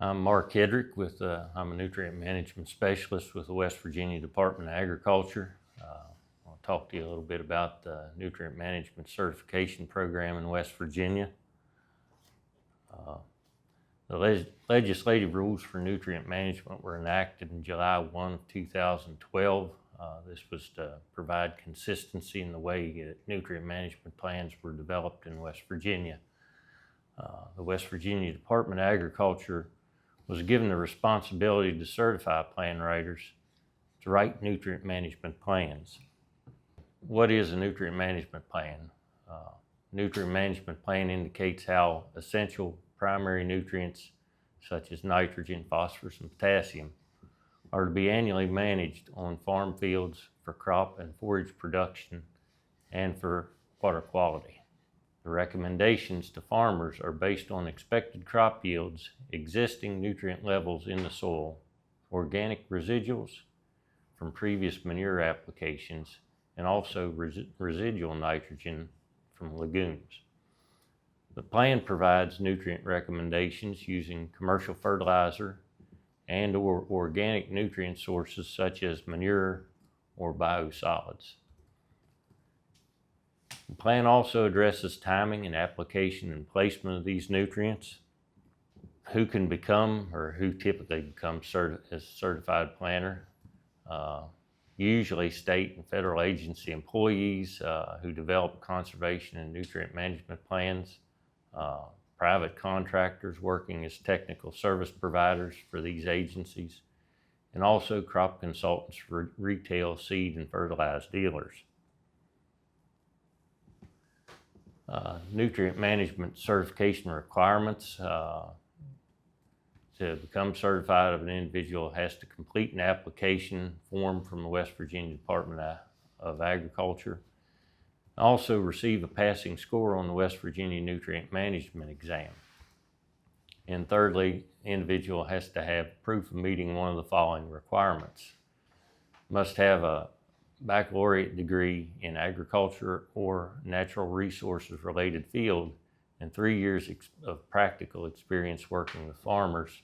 I'm Mark Hedrick I'm a nutrient management specialist with the West Virginia Department of Agriculture. I'll talk to you a little bit about the nutrient management certification program in West Virginia. The legislative rules for nutrient management were enacted in July 1 of 2012. This was to provide consistency in the way nutrient management plans were developed in West Virginia. The West Virginia Department of Agriculture was given the responsibility to certify plan writers to write nutrient management plans. What is a nutrient management plan? Nutrient management plan indicates how essential primary nutrients such as nitrogen, phosphorus, and potassium are to be annually managed on farm fields for crop and forage production and for water quality. The recommendations to farmers are based on expected crop yields, existing nutrient levels in the soil, organic residuals from previous manure applications, and also residual nitrogen from legumes. The plan provides nutrient recommendations using commercial fertilizer and/or organic nutrient sources such as manure or biosolids. The plan also addresses timing and application and placement of these nutrients, who can become or who typically becomes a certified planner. Usually state and federal agency employees who develop conservation and nutrient management plans, private contractors working as technical service providers for these agencies, and also crop consultants for retail seed and fertilizer dealers. Nutrient management certification requirements. To become certified, an individual has to complete an application form from the West Virginia Department of Agriculture. Also receive a passing score on the West Virginia Nutrient Management exam. And thirdly, the individual has to have proof of meeting one of the following requirements. Must have a baccalaureate degree in agriculture or natural resources related field and 3 years of practical experience working with farmers,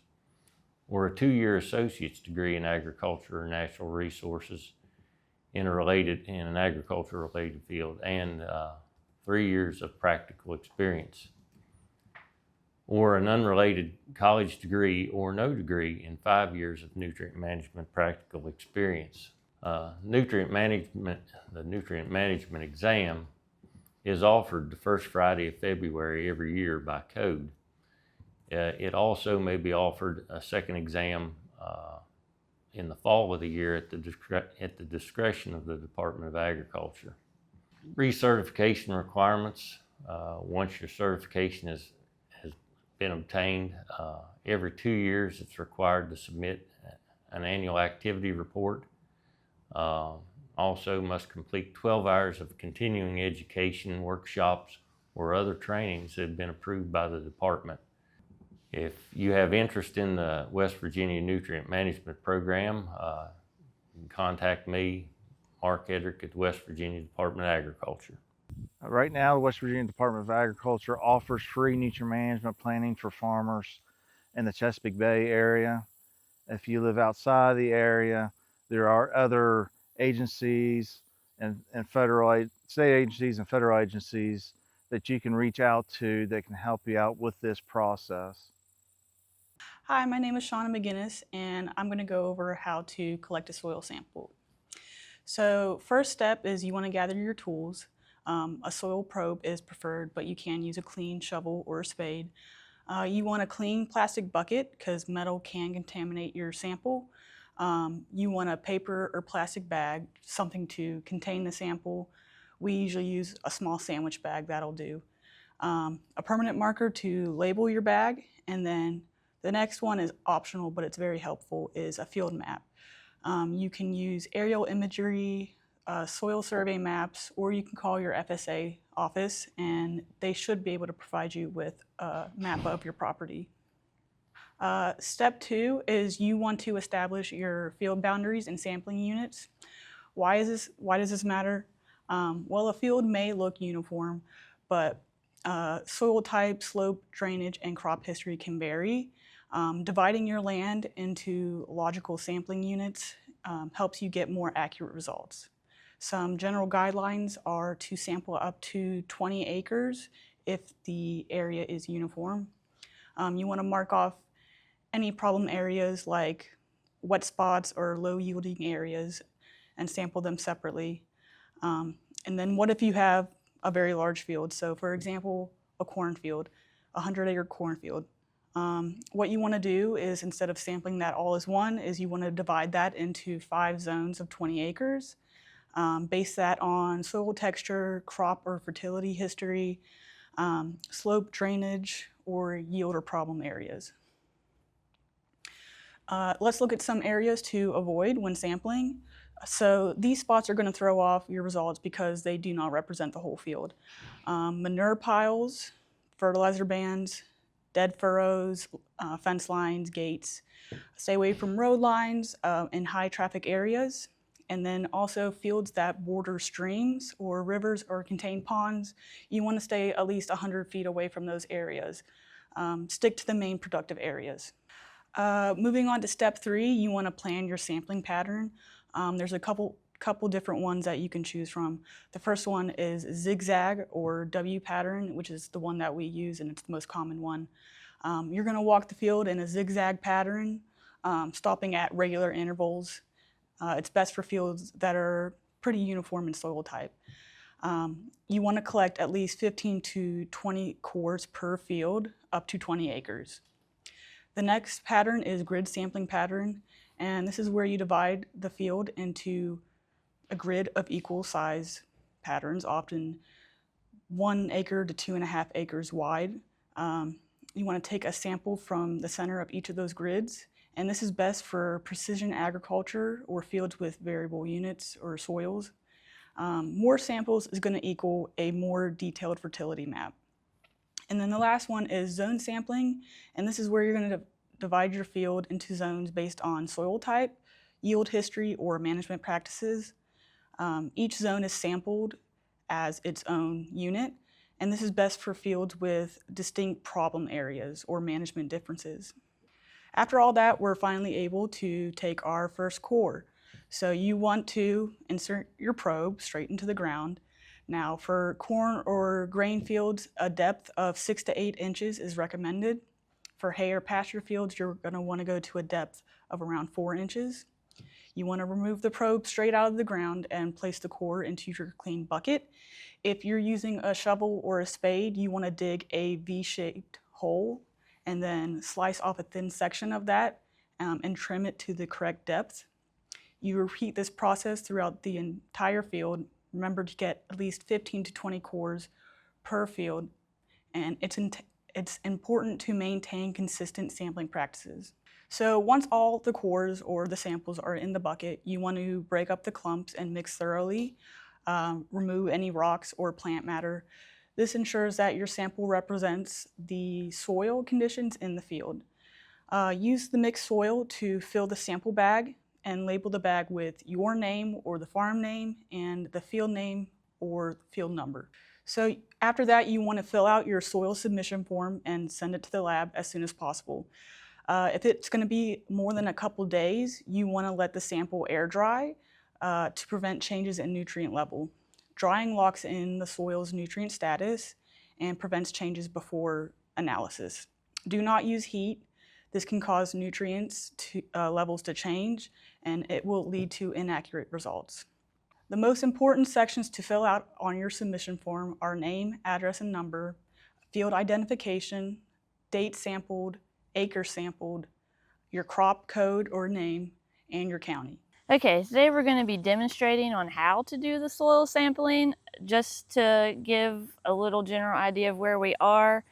or a 2-year associate's degree in agriculture or natural resources in an agriculture related field, and 3 years of practical experience, or an unrelated college degree or no degree in 5 years of nutrient management practical experience. The nutrient management exam is offered the first Friday of February every year by code. It also may be offered a second exam in the fall of the year at the discretion of the Department of Agriculture. Recertification requirements. Once your certification has been obtained, every 2 years it's required to submit an annual activity report. Also must complete 12 hours of continuing education, workshops, or other trainings that have been approved by the department. If you have interest in the West Virginia Nutrient Management Program, you can contact me, Mark Hedrick, at the West Virginia Department of Agriculture. Right now, the West Virginia Department of Agriculture offers free nutrient management planning for farmers in the Chesapeake Bay area. If you live outside the area, there are other agencies and state agencies and federal agencies that you can reach out to that can help you out with this process. Hi, my name is Shawna McGuinness, and I'm going to go over how to collect a soil sample. So first step is you want to gather your tools. A soil probe is preferred, but you can use a clean shovel or a spade. You want a clean plastic bucket because metal can contaminate your sample. You want a paper or plastic bag, something to contain the sample. We usually use a small sandwich bag, that'll do. A permanent marker to label your bag, and then the next one is optional, but it's very helpful, is a field map. You can use aerial imagery, soil survey maps, or you can call your FSA office and they should be able to provide you with a map of your property. Step 2 is you want to establish your field boundaries and sampling units. Why does this matter? Well, a field may look uniform, but soil type, slope, drainage, and crop history can vary. Dividing your land into logical sampling units helps you get more accurate results. Some general guidelines are to sample up to 20 acres if the area is uniform. You want to mark off any problem areas like wet spots or low yielding areas and sample them separately. And then what if you have a very large field? So for example, a cornfield, a 100-acre cornfield. What you want to do is, instead of sampling that all as one, is you want to divide that into 5 zones of 20 acres. Base that on soil texture, crop or fertility history, slope drainage, or yield or problem areas. Let's look at some areas to avoid when sampling. So these spots are going to throw off your results because they do not represent the whole field. Manure piles, fertilizer bands, dead furrows, fence lines, gates. Stay away from road lines in high traffic areas. And then also fields that border streams or rivers or contain ponds. You want to stay at least 100 feet away from those areas. Stick to the main productive areas. Moving on to step 3, you want to plan your sampling pattern. There's a couple different ones that you can choose from. The first one is zigzag or W pattern, which is the one that we use, and it's the most common one. You're going to walk the field in a zigzag pattern, stopping at regular intervals. It's best for fields that are pretty uniform in soil type. You want to collect at least 15 to 20 cores per field, up to 20 acres. The next pattern is grid sampling pattern, and this is where you divide the field into a grid of equal size patterns, often 1 acre to 2.5 acres wide. You want to take a sample from the center of each of those grids, and this is best for precision agriculture or fields with variable units or soils. More samples is going to equal a more detailed fertility map. And then the last one is zone sampling, and this is where you're going to divide your field into zones based on soil type, yield history, or management practices. Each zone is sampled as its own unit, and this is best for fields with distinct problem areas or management differences. After all that, we're finally able to take our first core. So you want to insert your probe straight into the ground. Now for corn or grain fields, a depth of 6 to 8 inches is recommended. For hay or pasture fields, you're going to want to go to a depth of around 4 inches. You want to remove the probe straight out of the ground and place the core into your clean bucket. If you're using a shovel or a spade, you want to dig a V-shaped hole and then slice off a thin section of that and trim it to the correct depth. You repeat this process throughout the entire field. Remember to get at least 15 to 20 cores per field, and it's important to maintain consistent sampling practices. So once all the cores or the samples are in the bucket, you want to break up the clumps and mix thoroughly, remove any rocks or plant matter. This ensures that your sample represents the soil conditions in the field. Use the mixed soil to fill the sample bag and label the bag with your name or the farm name and the field name or field number. So after that, you want to fill out your soil submission form and send it to the lab as soon as possible. If it's going to be more than a couple days, you want to let the sample air dry to prevent changes in nutrient level. Drying locks in the soil's nutrient status and prevents changes before analysis. Do not use heat. This can cause nutrients levels to change, and it will lead to inaccurate results. The most important sections to fill out on your submission form are name, address, and number, field identification, date sampled, acre sampled, your crop code or name, and your county. Okay, today we're going to be demonstrating on how to do the soil sampling. Just to give a little general idea of where we are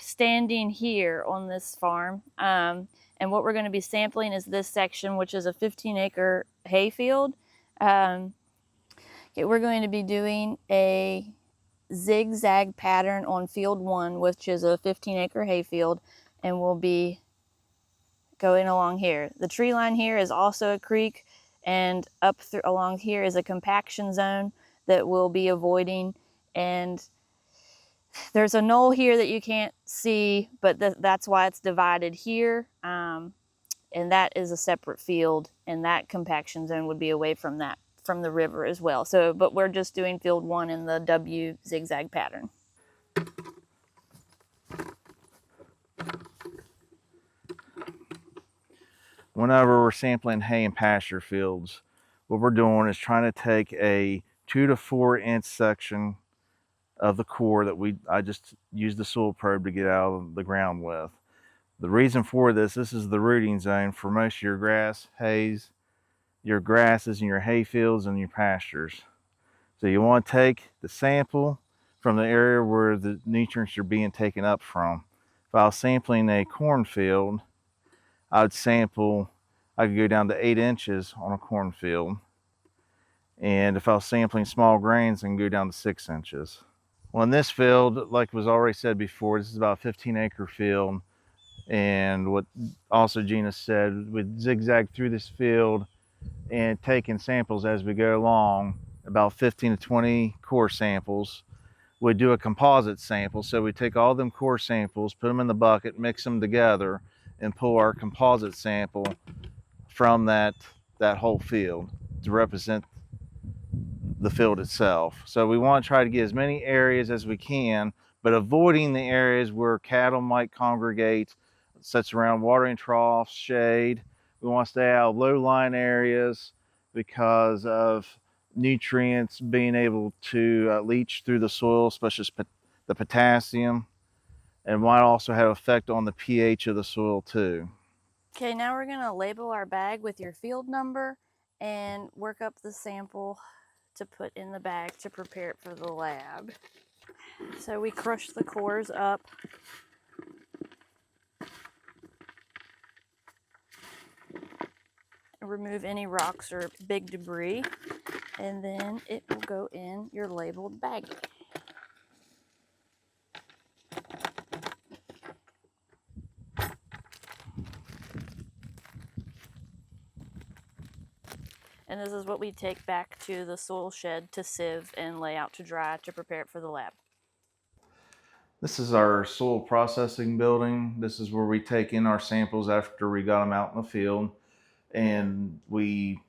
standing here on this farm, and what we're going to be sampling is this section, which is a 15-acre hay field. We're going to be doing a zigzag pattern on field 1, which is a 15-acre hay field, and we'll be going along here. The tree line here is also a creek, and up along here is a compaction zone that we'll be avoiding, and There's a knoll here that you can't see, but that's why it's divided here. And that is a separate field, and that compaction zone would be away from the river as well. So, but we're just doing field 1 in the W zigzag pattern. Whenever we're sampling hay and pasture fields, what we're doing is trying to take a 2 to 4 inch section of the core that I just used the soil probe to get out of the ground with. The reason for this is the rooting zone for most of your grass, hays, your grasses and your hay fields and your pastures. So you want to take the sample from the area where the nutrients are being taken up from. If I was sampling a cornfield, I could go down to 8 inches on a cornfield. And if I was sampling small grains, I can go down to 6 inches. Well, in this field, like was already said before, this is about a 15-acre field. And what also Gina said, we'd zigzag through this field and taking samples as we go along, about 15 to 20 core samples. We'd do a composite sample. So we take all them core samples, put them in the bucket, mix them together, and pull our composite sample from that whole field to represent the field itself. So we want to try to get as many areas as we can, but avoiding the areas where cattle might congregate, such around watering troughs, shade. We want to stay out of low-lying areas because of nutrients being able to leach through the soil, especially the potassium, and might also have effect on the pH of the soil too. Okay, now we're gonna label our bag with your field number and work up the sample to put in the bag to prepare it for the lab. So we crush the cores up. Remove any rocks or big debris, and then it will go in your labeled bag. And this is what we take back to the soil shed to sieve and lay out to dry to prepare it for the lab. This is our soil processing building. This is where we take in our samples after we got them out in the field. And we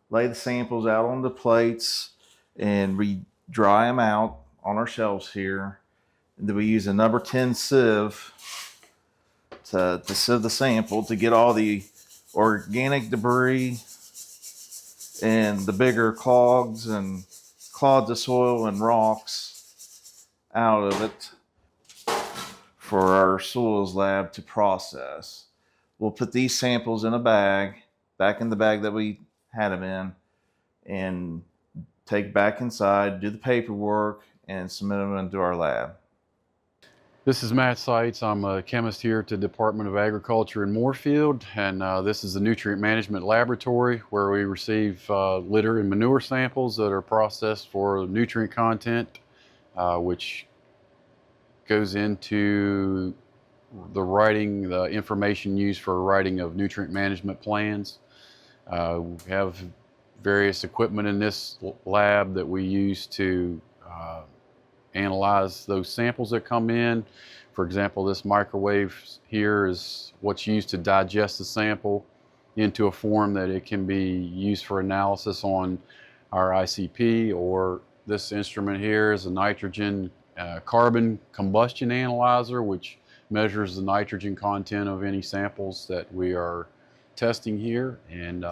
lay the samples out on the plates and we dry them out on our shelves here. And then we use a number 10 sieve to sieve the sample to get all the organic debris and the bigger clods of soil and rocks out of it for our soils lab to process. We'll put these samples in a bag, back in the bag that we had them in, and take back inside, do the paperwork, and submit them into our lab. This is Matt Seitz. I'm a chemist here at the Department of Agriculture in Moorfield, and this is the Nutrient Management Laboratory where we receive litter and manure samples that are processed for nutrient content, which goes into the information used for writing of nutrient management plans. We have various equipment in this lab that we use to analyze those samples that come in. For example, this microwave here is what's used to digest the sample into a form that it can be used for analysis on our ICP, or this instrument here is a nitrogen carbon combustion analyzer, which measures the nitrogen content of any samples that we are testing here. And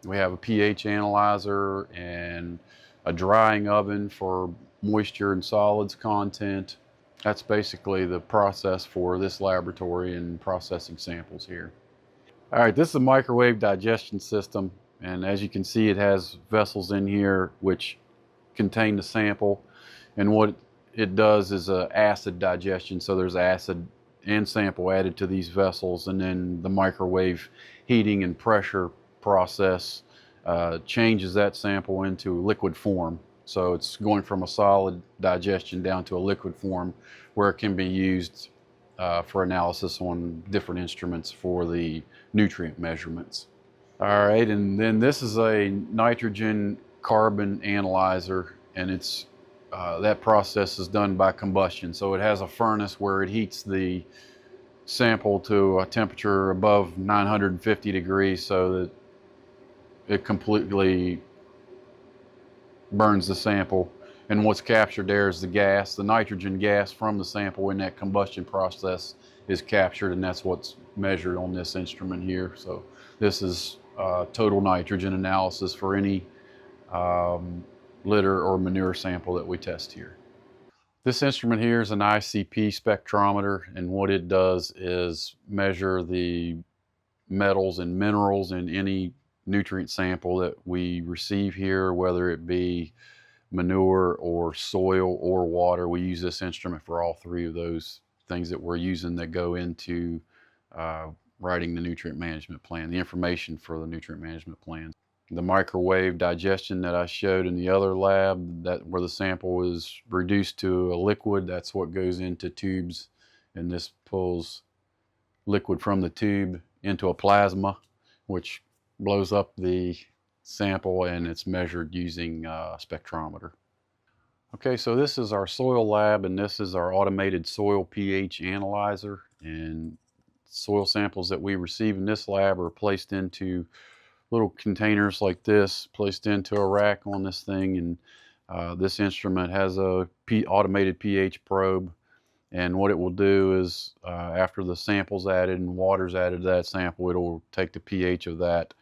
we have a pH analyzer and a drying oven for moisture and solids content. That's basically the process for this laboratory and processing samples here. All right, this is a microwave digestion system, and as you can see, it has vessels in here which contain the sample, and what it does is acid digestion. So there's acid and sample added to these vessels, and then the microwave heating and pressure process changes that sample into liquid form. So it's going from a solid digestion down to a liquid form where it can be used for analysis on different instruments for the nutrient measurements. All right, and then this is a nitrogen carbon analyzer, and it's that process is done by combustion. So it has a furnace where it heats the sample to a temperature above 950 degrees so that it completely burns the sample. And what's captured there is the gas, the nitrogen gas from the sample in that combustion process is captured, and that's what's measured on this instrument here. So this is total nitrogen analysis for any litter or manure sample that we test here. This instrument here is an ICP spectrometer, and what it does is measure the metals and minerals in any nutrient sample that we receive here, whether it be manure or soil or water. We use this instrument for all three of those things that we're using that go into writing the nutrient management plan, the information for the nutrient management plan. The microwave digestion that I showed in the other lab, that where the sample is reduced to a liquid, that's what goes into tubes, and this pulls liquid from the tube into a plasma, which blows up the sample, and it's measured using a spectrometer. Okay, so this is our soil lab, and this is our automated soil pH analyzer. And soil samples that we receive in this lab are placed into little containers like this, placed into a rack on this thing, and this instrument has a automated pH probe. And what it will do is after the sample's added and water's added to that sample, it'll take the pH of that,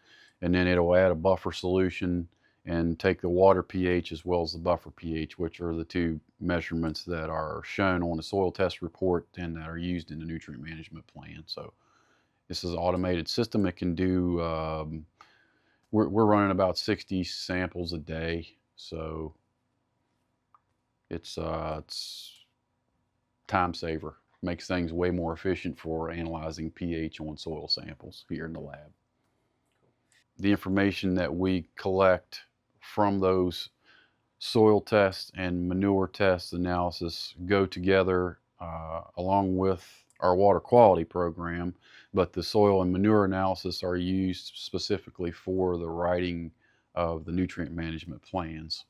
and then it'll add a buffer solution and take the water pH as well as the buffer pH, which are the two measurements that are shown on the soil test report and that are used in the nutrient management plan. So this is an automated system. It can do, we're running about 60 samples a day. So it's time saver. Makes things way more efficient for analyzing pH on soil samples here in the lab. The information that we collect from those soil tests and manure test analysis go together along with our water quality program, but the soil and manure analysis are used specifically for the writing of the nutrient management plans.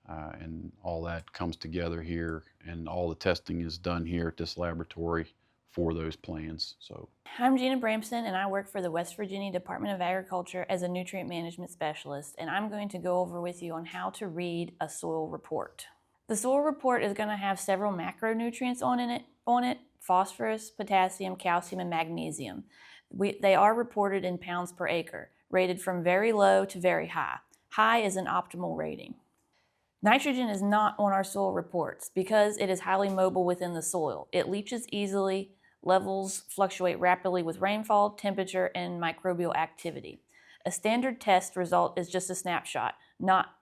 And all that comes together here, and all the testing is done here at this laboratory for those plans. So I'm Gina Bramson, and I work for the West Virginia Department of Agriculture as a nutrient management specialist, and I'm going to go over with you on how to read a soil report. The soil report is going to have several macronutrients on it, phosphorus, potassium, calcium, and magnesium. They are reported in pounds per acre, rated from very low to very high. High is an optimal rating. Nitrogen is not on our soil reports because it is highly mobile within the soil. It leaches easily, levels fluctuate rapidly with rainfall, temperature, and microbial activity. A standard test result is just a snapshot.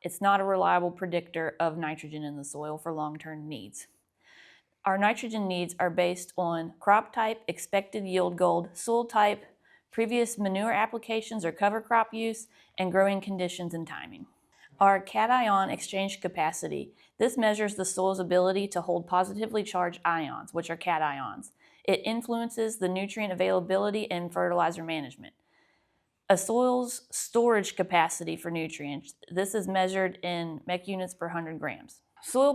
It's not a reliable predictor of nitrogen in the soil for long-term needs. Our nitrogen needs are based on crop type, expected yield goal, soil type, previous manure applications or cover crop use, and growing conditions and timing. Our cation exchange capacity. This measures the soil's ability to hold positively charged ions, which are cations. It influences the nutrient availability and fertilizer management. A soil's storage capacity for nutrients. This is measured in McGuinness per 100 grams. Soil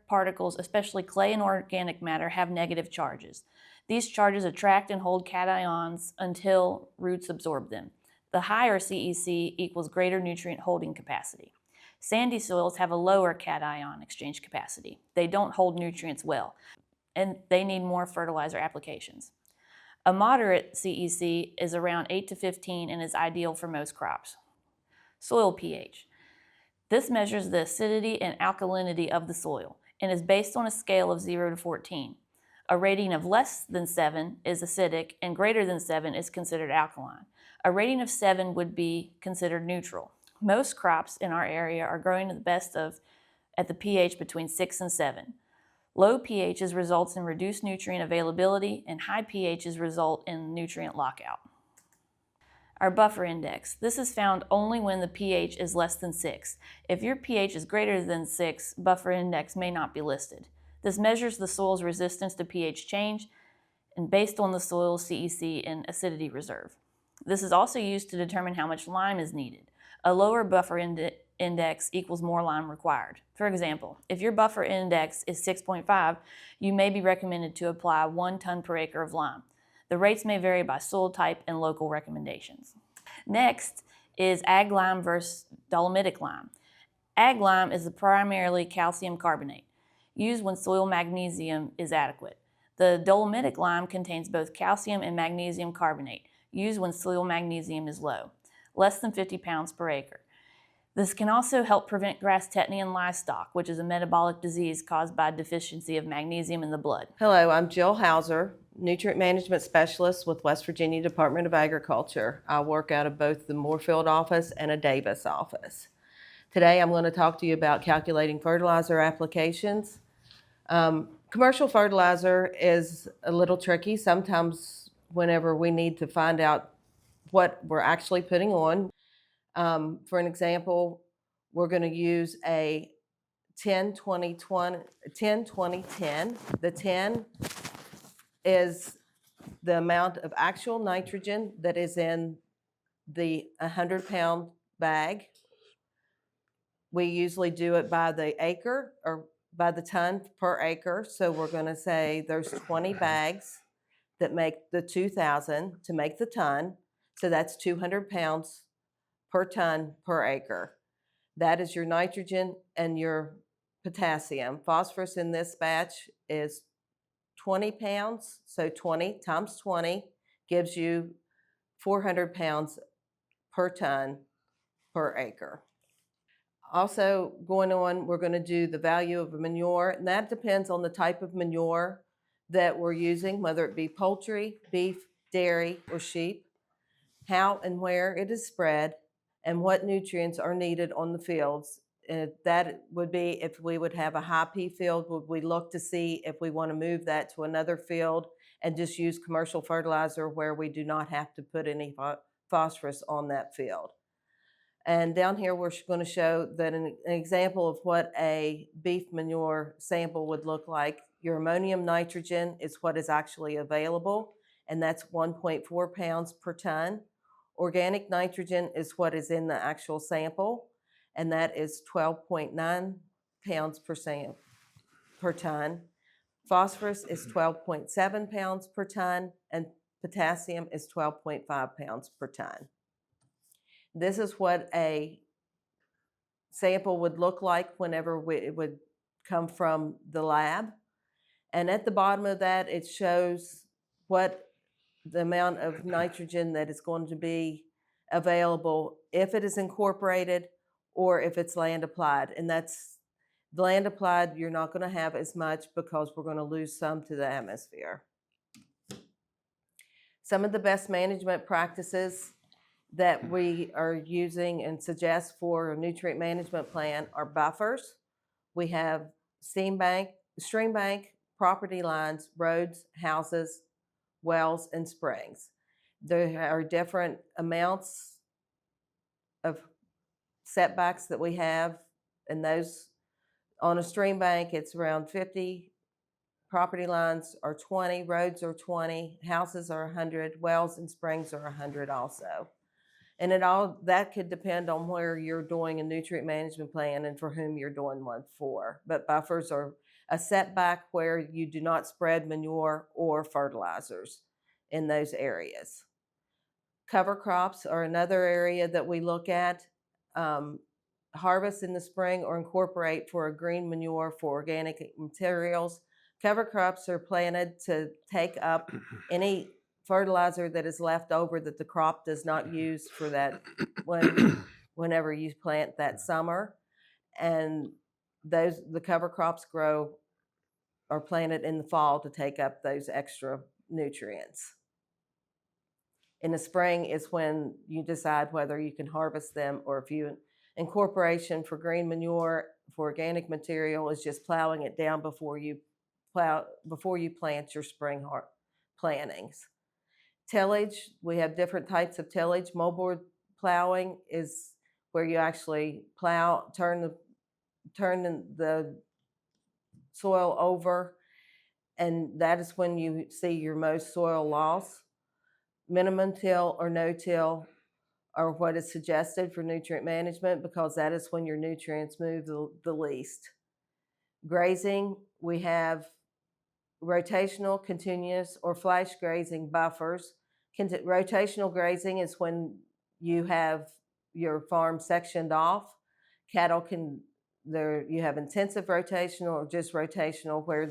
particles, especially clay and organic matter, have negative charges. These charges attract and hold cations until roots absorb them. The higher CEC equals greater nutrient holding capacity. Sandy soils have a lower cation exchange capacity. They don't hold nutrients well, and they need more fertilizer applications. A moderate CEC is around 8 to 15 and is ideal for most crops. Soil pH. This measures the acidity and alkalinity of the soil and is based on a scale of 0 to 14. A rating of less than 7 is acidic and greater than 7 is considered alkaline. A rating of 7 would be considered neutral. Most crops in our area are growing at the pH between 6 and 7. Low pHs results in reduced nutrient availability, and high pHs result in nutrient lockout. Our buffer index. This is found only when the pH is less than 6. If your pH is greater than 6, buffer index may not be listed. This measures the soil's resistance to pH change and based on the soil's CEC and acidity reserve. This is also used to determine how much lime is needed. A lower buffer index equals more lime required. For example, if your buffer index is 6.5, you may be recommended to apply 1 ton per acre of lime. The rates may vary by soil type and local recommendations. Next is ag lime versus dolomitic lime. Ag lime is primarily calcium carbonate, used when soil magnesium is adequate. The dolomitic lime contains both calcium and magnesium carbonate, used when soil magnesium is low, less than 50 pounds per acre. This can also help prevent grass tetany in livestock, which is a metabolic disease caused by deficiency of magnesium in the blood. Hello, I'm Jill Hauser, Nutrient Management Specialist with West Virginia Department of Agriculture. I work out of both the Moorfield office and a Davis office. Today I'm going to talk to you about calculating fertilizer applications. Commercial fertilizer is a little tricky sometimes whenever we need to find out what we're actually putting on. For an example, we're going to use a 10-20-10. The 10 is the amount of actual nitrogen that is in the 100-pound bag. We usually do it by the acre or by the ton per acre. So we're going to say there's 20 bags that make the 2,000 to make the ton. So that's 200 pounds per ton per acre. That is your nitrogen and your potassium. Phosphorus in this batch is 20 pounds, so 20 times 20 gives you 400 pounds per ton per acre. Also going on, we're going to do the value of a manure, and that depends on the type of manure that we're using, whether it be poultry, beef, dairy, or sheep, how and where it is spread, and what nutrients are needed on the fields. That would be if we would have a high P field, would we look to see if we want to move that to another field and just use commercial fertilizer where we do not have to put any phosphorus on that field. And down here we're going to show that an example of what a beef manure sample would look like. Your ammonium nitrogen is what is actually available, and that's 1.4 pounds per ton. Organic nitrogen is what is in the actual sample, and that is 12.9 pounds per ton. Phosphorus is 12.7 pounds per ton, and potassium is 12.5 pounds per ton. This is what a sample would look like whenever it would come from the lab. And at the bottom of that, it shows what the amount of nitrogen that is going to be available if it is incorporated or if it's land applied. And that's land applied, you're not going to have as much because we're going to lose some to the atmosphere. Some of the best management practices that we are using and suggest for a nutrient management plan are buffers. We have stream bank, property lines, roads, houses, wells, and springs. There are different amounts of setbacks that we have, and those on a stream bank, it's around 50. Property lines are 20, roads are 20, houses are 100, wells and springs are 100 also. And that could depend on where you're doing a nutrient management plan and for whom you're doing one for. But buffers are a setback where you do not spread manure or fertilizers in those areas. Cover crops are another area that we look at. Harvest in the spring or incorporate for a green manure for organic materials. Cover crops are planted to take up any fertilizer that is left over that the crop does not use for that whenever you plant that summer. And the cover crops are planted in the fall to take up those extra nutrients. In the spring is when you decide whether you can harvest them, or if you incorporation for green manure for organic material is just plowing it down before you plant your spring plantings. Tillage, we have different types of tillage. Moldboard plowing is where you actually plow, turn the soil over, and that is when you see your most soil loss. Minimum till or no till are what is suggested for nutrient management because that is when your nutrients move the least. Grazing, we have rotational, continuous, or flash grazing buffers. Rotational grazing is when you have your farm sectioned off. Cattle you have intensive rotational or just rotational, where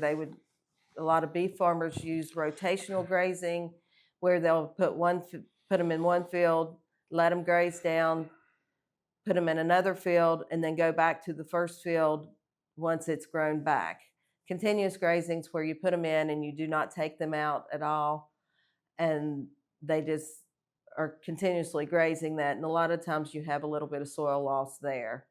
a lot of beef farmers use rotational grazing, where they'll put them in one field, let them graze down, put them in another field, and then go back to the first field once it's grown back. Continuous grazing is where you put them in and you do not take them out at all, and they just are continuously grazing that, and a lot of times you have a little bit of soil loss there.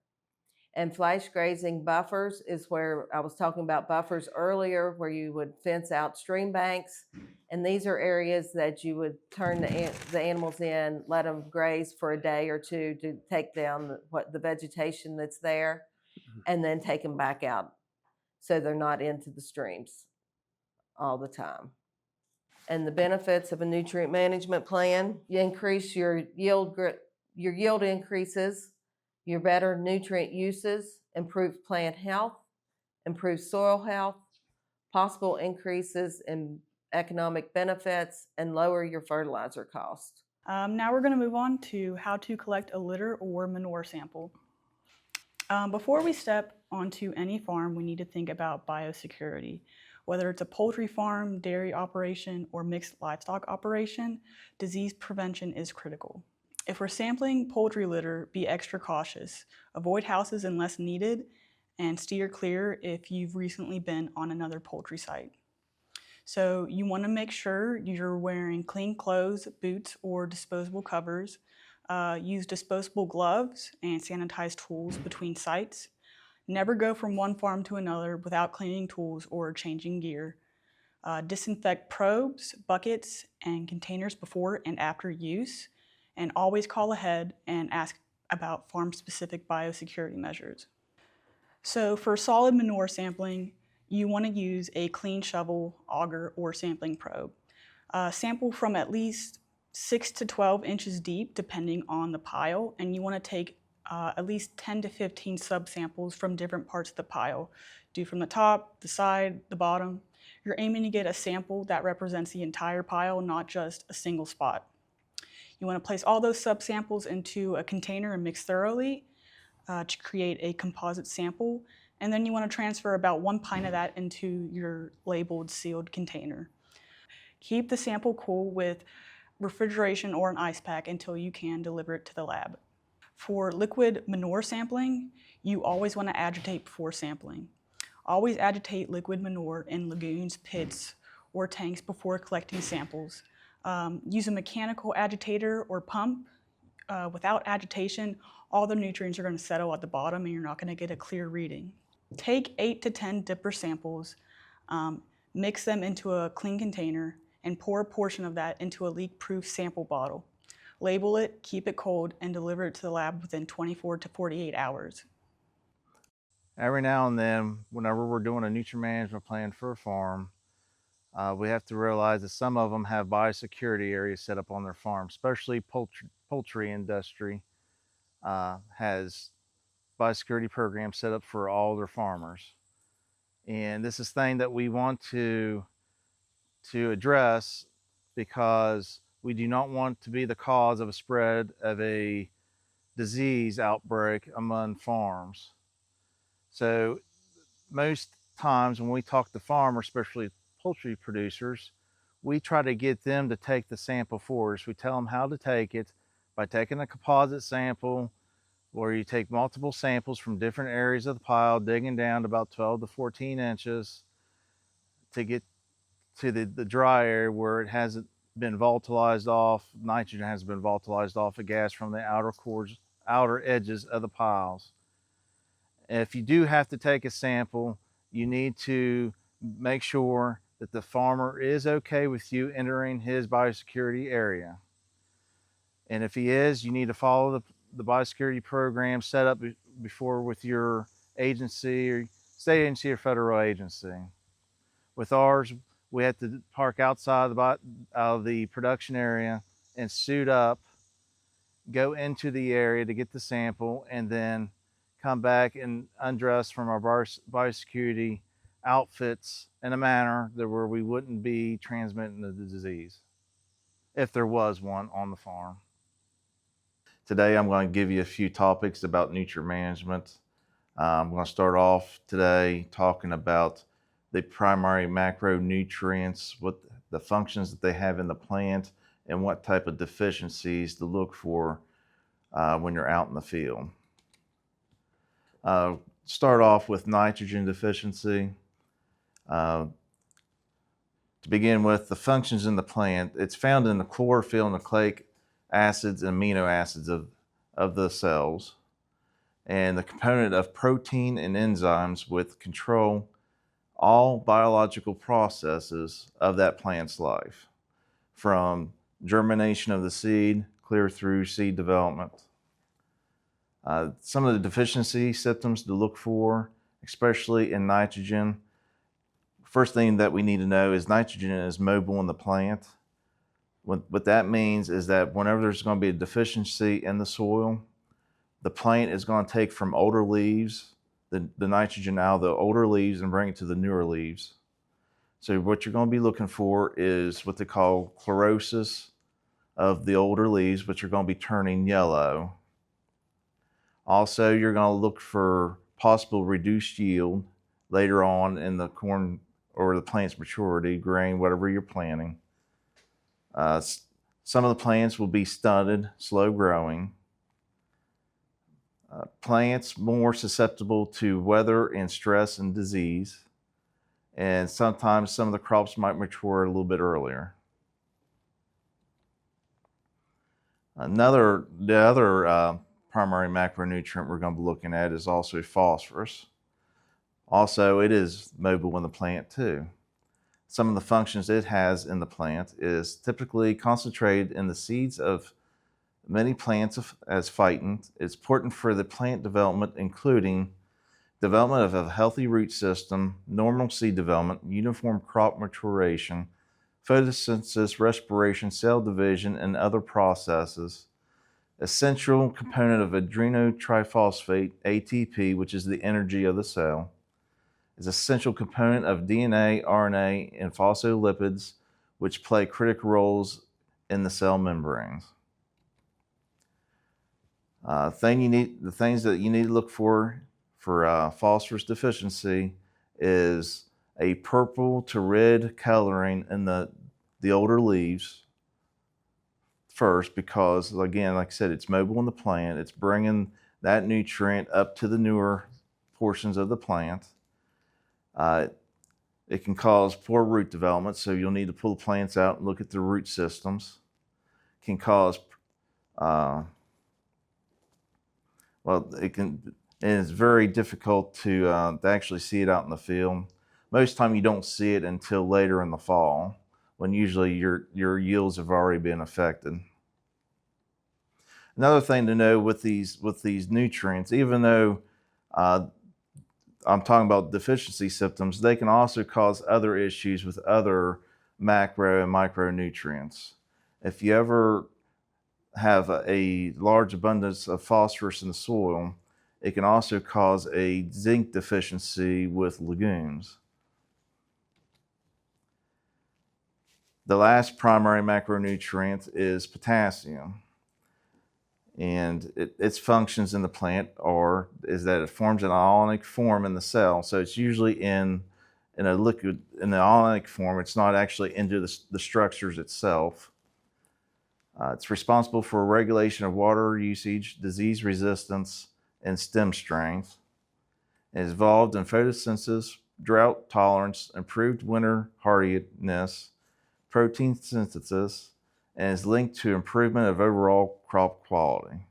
And flash grazing buffers is where I was talking about buffers earlier, where you would fence out stream banks. And these are areas that you would turn the animals in, let them graze for a day or two to take down the vegetation that's there, and then take them back out so they're not into the streams all the time. And the benefits of a nutrient management plan: you increase your yield increases, your better nutrient uses, improved plant health, improved soil health, possible increases in economic benefits, and lower your fertilizer cost. Now we're going to move on to how to collect a litter or manure sample. Before we step onto any farm, we need to think about biosecurity. Whether it's a poultry farm, dairy operation, or mixed livestock operation, disease prevention is critical. If we're sampling poultry litter, be extra cautious. Avoid houses unless needed, and steer clear if you've recently been on another poultry site. So you want to make sure you're wearing clean clothes, boots, or disposable covers. Use disposable gloves and sanitize tools between sites. Never go from one farm to another without cleaning tools or changing gear. Disinfect probes, buckets, and containers before and after use. And always call ahead and ask about farm-specific biosecurity measures. So for solid manure sampling, you want to use a clean shovel, auger, or sampling probe. Sample from at least 6 to 12 inches deep, depending on the pile, and you want to take at least 10 to 15 subsamples from different parts of the pile. Do from the top, the side, the bottom. You're aiming to get a sample that represents the entire pile, not just a single spot. You want to place all those subsamples into a container and mix thoroughly to create a composite sample. And then you want to transfer about 1 pint of that into your labeled sealed container. Keep the sample cool with refrigeration or an ice pack until you can deliver it to the lab. For liquid manure sampling, you always want to agitate before sampling. Always agitate liquid manure in lagoons, pits, or tanks before collecting samples. Use a mechanical agitator or pump. Without agitation, all the nutrients are going to settle at the bottom and you're not going to get a clear reading. Take 8 to 10 dipper samples, mix them into a clean container, and pour a portion of that into a leak-proof sample bottle. Label it, keep it cold, and deliver it to the lab within 24 to 48 hours. Every now and then, whenever we're doing a nutrient management plan for a farm, we have to realize that some of them have biosecurity areas set up on their farm, especially poultry industry has biosecurity programs set up for all their farmers. And this is thing that we want to address because we do not want to be the cause of a spread of a disease outbreak among farms. So most times when we talk to farmers, especially poultry producers, we try to get them to take the sample for us. We tell them how to take it by taking a composite sample where you take multiple samples from different areas of the pile, digging down to about 12 to 14 inches to get to the dry area where it hasn't been volatilized off, nitrogen hasn't been volatilized off of gas from the outer edges of the piles. If you do have to take a sample, you need to make sure that the farmer is okay with you entering his biosecurity area. And if he is, you need to follow the biosecurity program set up before with your agency or state agency or federal agency. With ours, we had to park outside of the production area and suit up go into the area to get the sample, and then come back and undress from our biosecurity outfits in a manner that where we wouldn't be transmitting the disease if there was one on the farm. Today I'm going to give you a few topics about nutrient management. I'm going to start off today talking about the primary macronutrients, what the functions that they have in the plant, and what type of deficiencies to look for when you're out in the field. Start off with nitrogen deficiency. To begin with, the functions in the plant, it's found in the chlorophyll, nucleic acids, and amino acids of the cells, and the component of protein and enzymes with control all biological processes of that plant's life, from germination of the seed clear through seed development. Some of the deficiency symptoms to look for, especially in nitrogen. First thing that we need to know is nitrogen is mobile in the plant. What that means is that whenever there's going to be a deficiency in the soil, the plant is going to take from older leaves the nitrogen out of the older leaves and bring it to the newer leaves. So what you're going to be looking for is what they call chlorosis of the older leaves, which are going to be turning yellow. Also, you're going to look for possible reduced yield later on in the corn or the plant's maturity, grain, whatever you're planting. Some of the plants will be stunted, slow growing. Plants more susceptible to weather and stress and disease. And sometimes some of the crops might mature a little bit earlier. The other primary macronutrient we're going to be looking at is also phosphorus. Also, it is mobile in the plant too. Some of the functions it has in the plant is typically concentrated in the seeds of many plants as phyton. It's important for the plant development, including development of a healthy root system, normal seed development, uniform crop maturation, photosynthesis, respiration, cell division, and other processes. Essential component of adrenotriphosphate, ATP, which is the energy of the cell, is essential component of DNA, RNA, and phospholipids, which play critical roles in the cell membranes. The things that you need to look for phosphorus deficiency is a purple to red coloring in the older leaves first, because again, like I said, it's mobile in the plant. It's bringing that nutrient up to the newer portions of the plant. It can cause poor root development, so you'll need to pull the plants out and look at the root systems. It can cause and it's very difficult to actually see it out in the field. Most of the time you don't see it until later in the fall, when usually your yields have already been affected. Another thing to know with these nutrients, even though I'm talking about deficiency symptoms, they can also cause other issues with other macro and micronutrients. If you ever have a large abundance of phosphorus in the soil, it can also cause a zinc deficiency with legumes. The last primary macronutrient is potassium. And its functions in the plant is that it forms an ionic form in the cell. So it's usually in a liquid, in the ionic form. It's not actually into the structures itself. It's responsible for regulation of water usage, disease resistance, and stem strength. It is involved in photosynthesis, drought tolerance, improved winter hardiness, protein synthesis, and is linked to improvement of overall crop quality.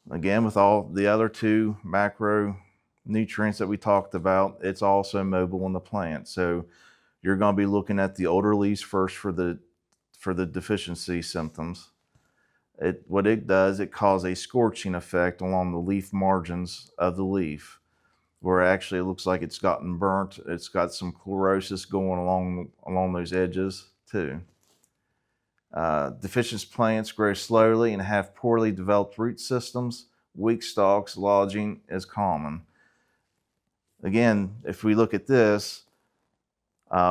Again, with all the other two macronutrients that we talked about, it's also mobile in the plant. So you're going to be looking at the older leaves first for the deficiency symptoms. What it does, it causes a scorching effect along the leaf margins of the leaf, where actually it looks like it's gotten burnt. It's got some chlorosis going along those edges too. Deficient plants grow slowly and have poorly developed root systems. Weak stalks, lodging is common. Again, if we look at this,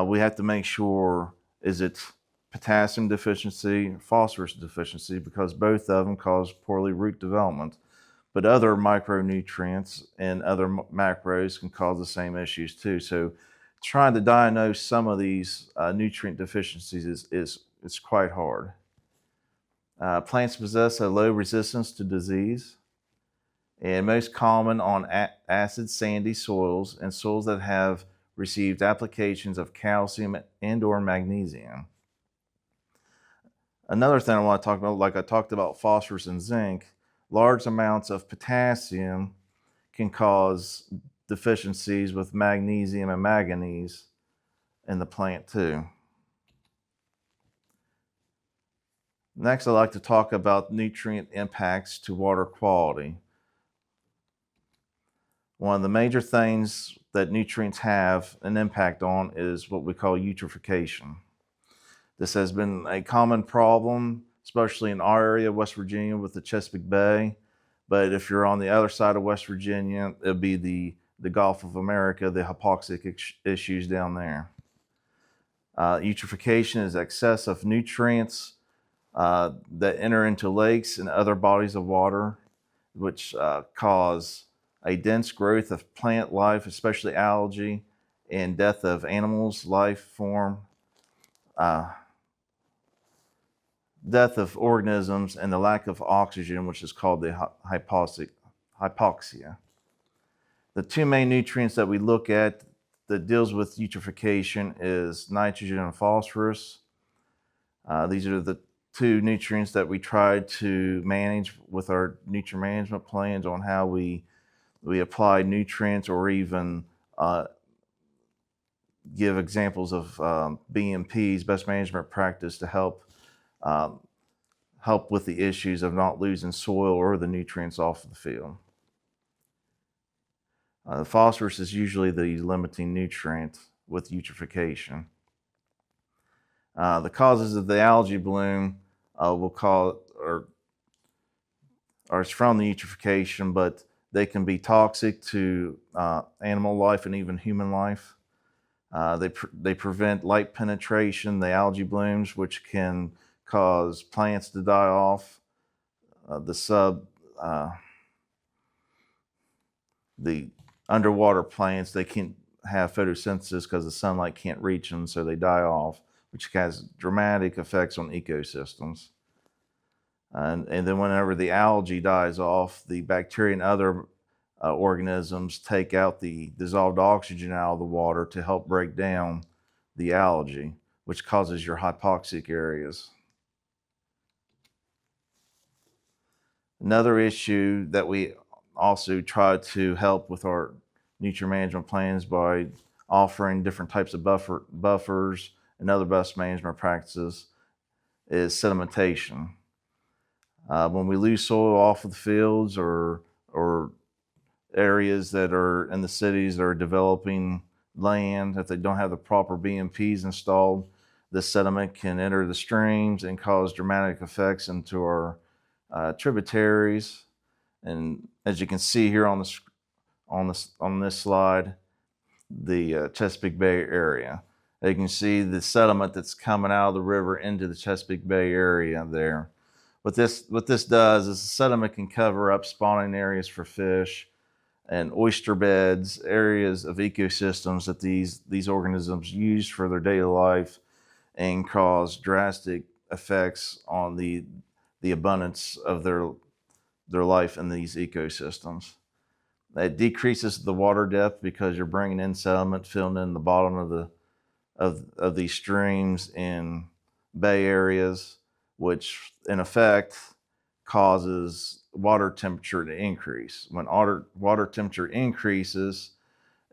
we have to make sure, is it potassium deficiency, phosphorus deficiency, because both of them cause poorly root development. But other micronutrients and other macros can cause the same issues too. So trying to diagnose some of these nutrient deficiencies is quite hard. Plants possess a low resistance to disease, and most common on acid sandy soils and soils that have received applications of calcium and or magnesium. Another thing I want to talk about, like I talked about phosphorus and zinc, large amounts of potassium can cause deficiencies with magnesium and manganese in the plant too. Next, I'd like to talk about nutrient impacts to water quality. One of the major things that nutrients have an impact on is what we call eutrophication. This has been a common problem, especially in our area, West Virginia, with the Chesapeake Bay. But if you're on the other side of West Virginia, it'll be the Gulf of America, the hypoxic issues down there. Eutrophication is excess of nutrients that enter into lakes and other bodies of water, which cause a dense growth of plant life, especially algae, and death of animals, life form, death of organisms, and the lack of oxygen, which is called the hypoxia. The two main nutrients that we look at that deals with eutrophication is nitrogen and phosphorus. These are the two nutrients that we try to manage with our nutrient management plans on how we apply nutrients, or even give examples of BMPs, best management practice, to help with the issues of not losing soil or the nutrients off of the field. The phosphorus is usually the limiting nutrient with eutrophication. The causes of the algae bloom we'll call it, or it's from the eutrophication, but they can be toxic to animal life and even human life. They prevent light penetration, the algae blooms, which can cause plants to die off. The underwater plants, they can't have photosynthesis because the sunlight can't reach them, so they die off, which has dramatic effects on ecosystems. And then whenever the algae dies off, the bacteria and other organisms take out the dissolved oxygen out of the water to help break down the algae, which causes your hypoxic areas. Another issue that we also try to help with our nutrient management plans by offering different types of buffers and other best management practices is sedimentation. When we lose soil off of the fields or areas that are in the cities that are developing land, if they don't have the proper BMPs installed, the sediment can enter the streams and cause dramatic effects into our tributaries. And as you can see here on this slide, the Chesapeake Bay area, you can see the sediment that's coming out of the river into the Chesapeake Bay area there. What this does is the sediment can cover up spawning areas for fish and oyster beds, areas of ecosystems that these organisms use for their daily life, and cause drastic effects on the abundance of their life in these ecosystems. It decreases the water depth because you're bringing in sediment, filling in the bottom of these streams in bay areas, which in effect causes water temperature to increase. When water temperature increases,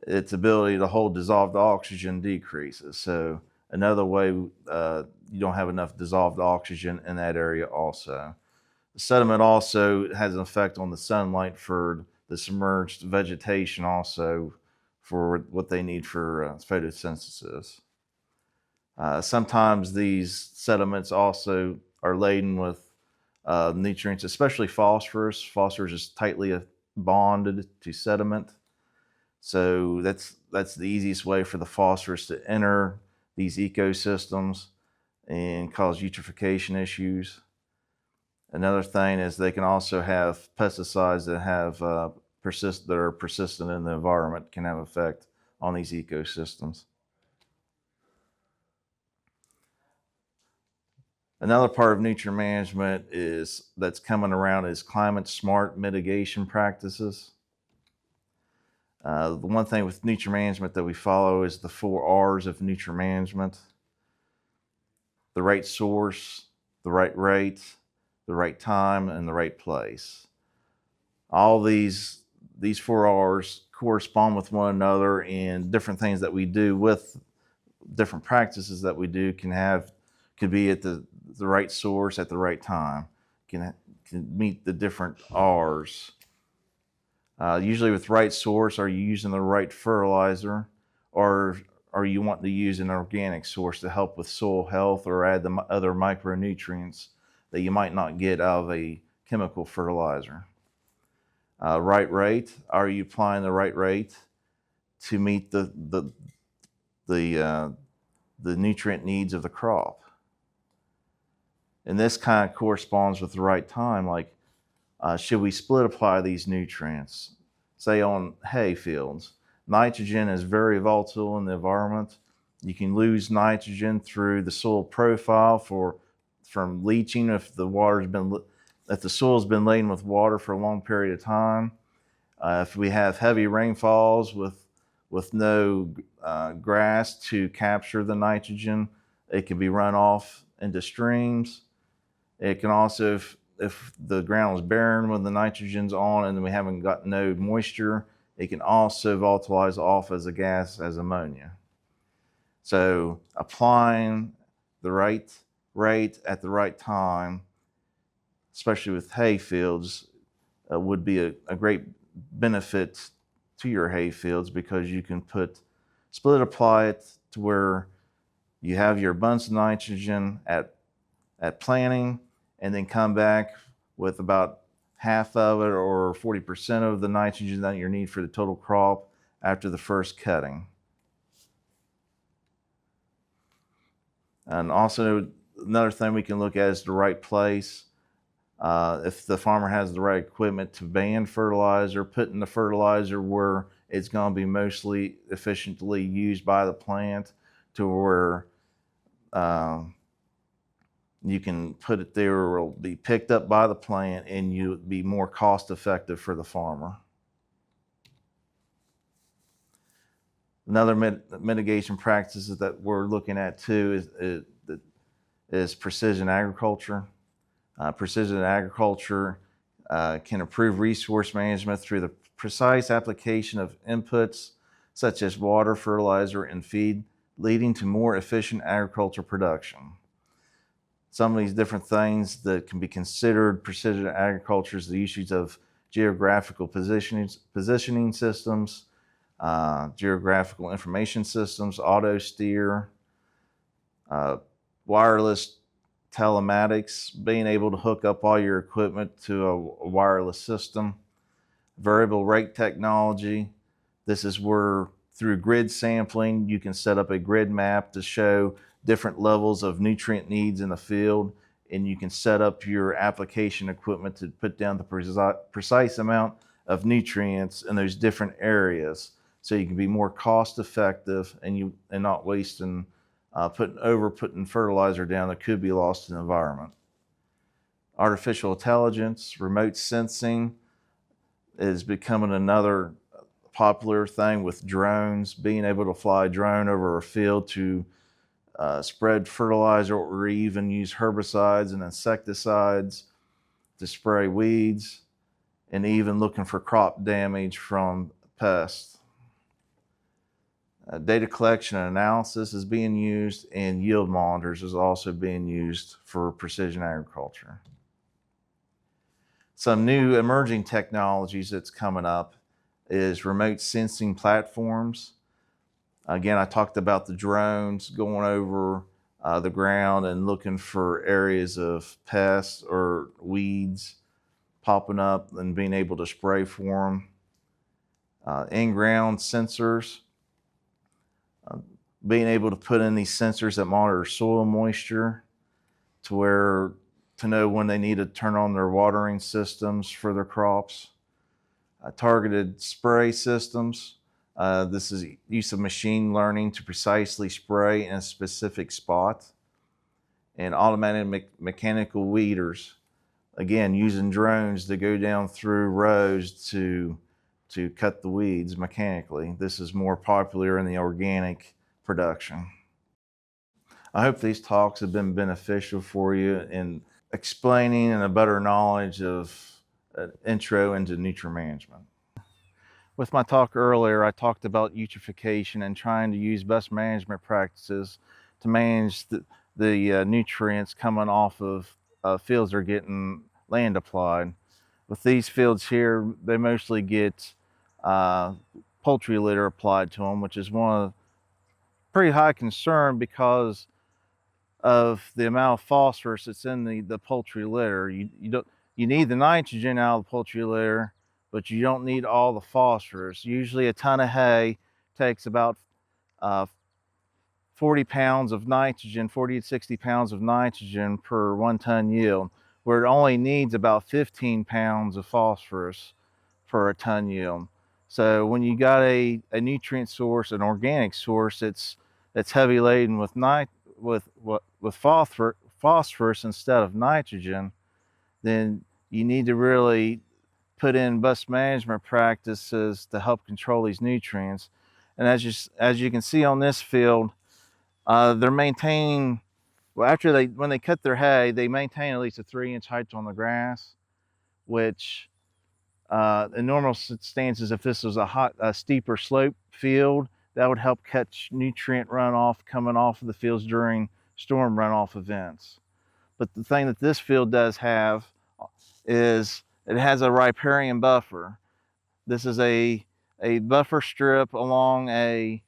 its ability to hold dissolved oxygen decreases. So another way, you don't have enough dissolved oxygen in that area also. The sediment also has an effect on the sunlight for the submerged vegetation also, for what they need for photosynthesis. Sometimes these sediments also are laden with nutrients, especially phosphorus. Phosphorus is tightly bonded to sediment. So that's the easiest way for the phosphorus to enter these ecosystems and cause eutrophication issues. Another thing is they can also have pesticides that have that are persistent in the environment, can have effect on these ecosystems. Another part of nutrient management that's coming around is climate smart mitigation practices. The one thing with nutrient management that we follow is the 4 R's of nutrient management: the right source, the right rate, the right time, and the right place. All these 4 R's correspond with one another, and different things that we do with different practices that we do could be at the right source at the right time, can meet the different R's. Usually with right source, are you using the right fertilizer, or are you wanting to use an organic source to help with soil health or add the other micronutrients that you might not get out of a chemical fertilizer? Right rate, are you applying the right rate to meet the nutrient needs of the crop? And this kind of corresponds with the right time, like should we split apply these nutrients? Say on hay fields, nitrogen is very volatile in the environment. You can lose nitrogen through the soil profile from leaching if the soil's been laden with water for a long period of time. If we have heavy rainfalls with no grass to capture the nitrogen, it can be run off into streams. It can also, if the ground is barren when the nitrogen's on and we haven't got no moisture, it can also volatilize off as a gas as ammonia. So applying the right rate at the right time, especially with hay fields, would be a great benefit to your hay fields, because you can split apply it to where you have your abundance of nitrogen at planting, and then come back with about half of it or 40% of the nitrogen that you need for the total crop after the first cutting. And also another thing we can look at is the right place. If the farmer has the right equipment to ban fertilizer, putting the fertilizer where it's going to be mostly efficiently used by the plant, to where you can put it there where it'll be picked up by the plant and you'll be more cost effective for the farmer. Another mitigation practices that we're looking at too is precision agriculture. Precision agriculture can improve resource management through the precise application of inputs such as water, fertilizer, and feed, leading to more efficient agricultural production. Some of these different things that can be considered precision agriculture is the usage of geographical positioning systems, geographical information systems, auto steer, wireless telematics, being able to hook up all your equipment to a wireless system, variable rate technology. This is where through grid sampling, you can set up a grid map to show different levels of nutrient needs in the field, and you can set up your application equipment to put down the precise amount of nutrients in those different areas, so you can be more cost effective and not wasting putting fertilizer down that could be lost in the environment. Artificial intelligence, remote sensing is becoming another popular thing with drones, being able to fly a drone over a field to spread fertilizer, or even use herbicides and insecticides to spray weeds, and even looking for crop damage from pests. Data collection and analysis is being used, and yield monitors is also being used for precision agriculture. Some new emerging technologies that's coming up is remote sensing platforms. Again, I talked about the drones going over the ground and looking for areas of pests or weeds popping up and being able to spray for them. In-ground sensors, being able to put in these sensors that monitor soil moisture to know when they need to turn on their watering systems for their crops. Targeted spray systems. This is use of machine learning to precisely spray in a specific spot. And automated mechanical weeders. Again, using drones to go down through rows to cut the weeds mechanically. This is more popular in the organic production. I hope these talks have been beneficial for you in explaining and a better knowledge of an intro into nutrient management. With my talk earlier, I talked about eutrophication and trying to use best management practices to manage the nutrients coming off of fields that are getting land applied. With these fields here, they mostly get poultry litter applied to them, which is one of pretty high concern because of the amount of phosphorus that's in the poultry litter. You need the nitrogen out of the poultry litter, but you don't need all the phosphorus. Usually a ton of hay takes about 40 pounds of nitrogen, 40 to 60 pounds of nitrogen per 1 ton yield, where it only needs about 15 pounds of phosphorus per a ton yield. So when you got a nutrient source, an organic source that's heavy laden with phosphorus instead of nitrogen, then you need to really put in best management practices to help control these nutrients. And as you can see on this field, they're maintaining, well, when they cut their hay, they maintain at least a 3-inch height on the grass, which in normal stances, if this was a steeper slope field, that would help catch nutrient runoff coming off of the fields during storm runoff events. But the thing that this field does have is it has a riparian buffer. This is a buffer strip along the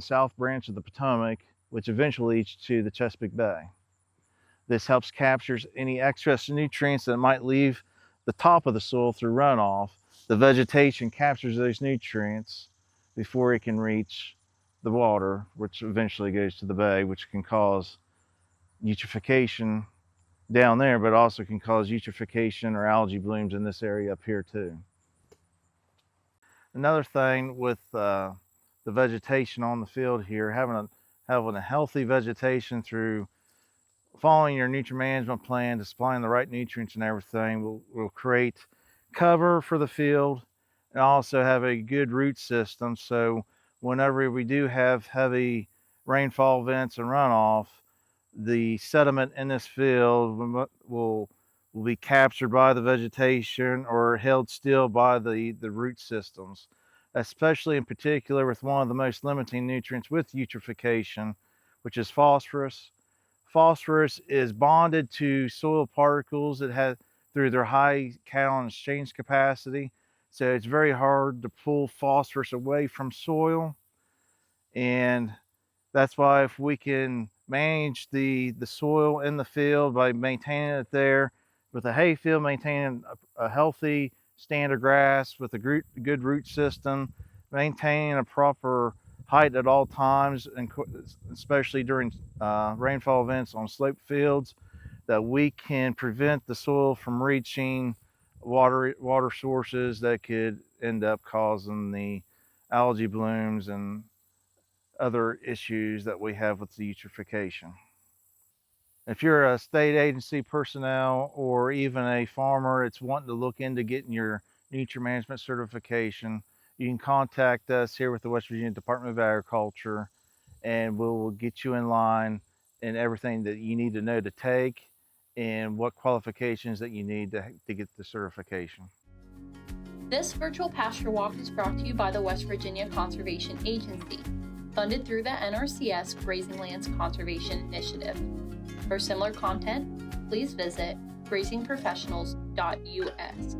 south branch of the Potomac, which eventually leads to the Chesapeake Bay. This helps capture any excess nutrients that might leave the top of the soil through runoff. The vegetation captures those nutrients before it can reach the water, which eventually goes to the bay, which can cause eutrophication down there, but also can cause eutrophication or algae blooms in this area up here too. Another thing with the vegetation on the field here, having a healthy vegetation through following your nutrient management plan to supplying the right nutrients and everything will create cover for the field and also have a good root system. So whenever we do have heavy rainfall events and runoff, the sediment in this field will be captured by the vegetation or held still by the root systems, especially in particular with one of the most limiting nutrients with eutrophication, which is phosphorus. Phosphorus is bonded to soil particles that have through their high cation exchange capacity. So it's very hard to pull phosphorus away from soil. And that's why if we can manage the soil in the field by maintaining it there, with a hay field, maintaining a healthy stand of grass with a good root system, maintaining a proper height at all times, and especially during rainfall events on slope fields, that we can prevent the soil from reaching water sources that could end up causing the algae blooms and other issues that we have with the eutrophication. If you're a state agency personnel or even a farmer that's wanting to look into getting your nutrient management certification, you can contact us here with the West Virginia Department of Agriculture, and we'll get you in line and everything that you need to know to take and what qualifications that you need to get the certification. This virtual pasture walk is brought to you by the West Virginia Conservation Agency, funded through the NRCS Grazing Lands Conservation Initiative. For similar content, please visit grazingprofessionals.us.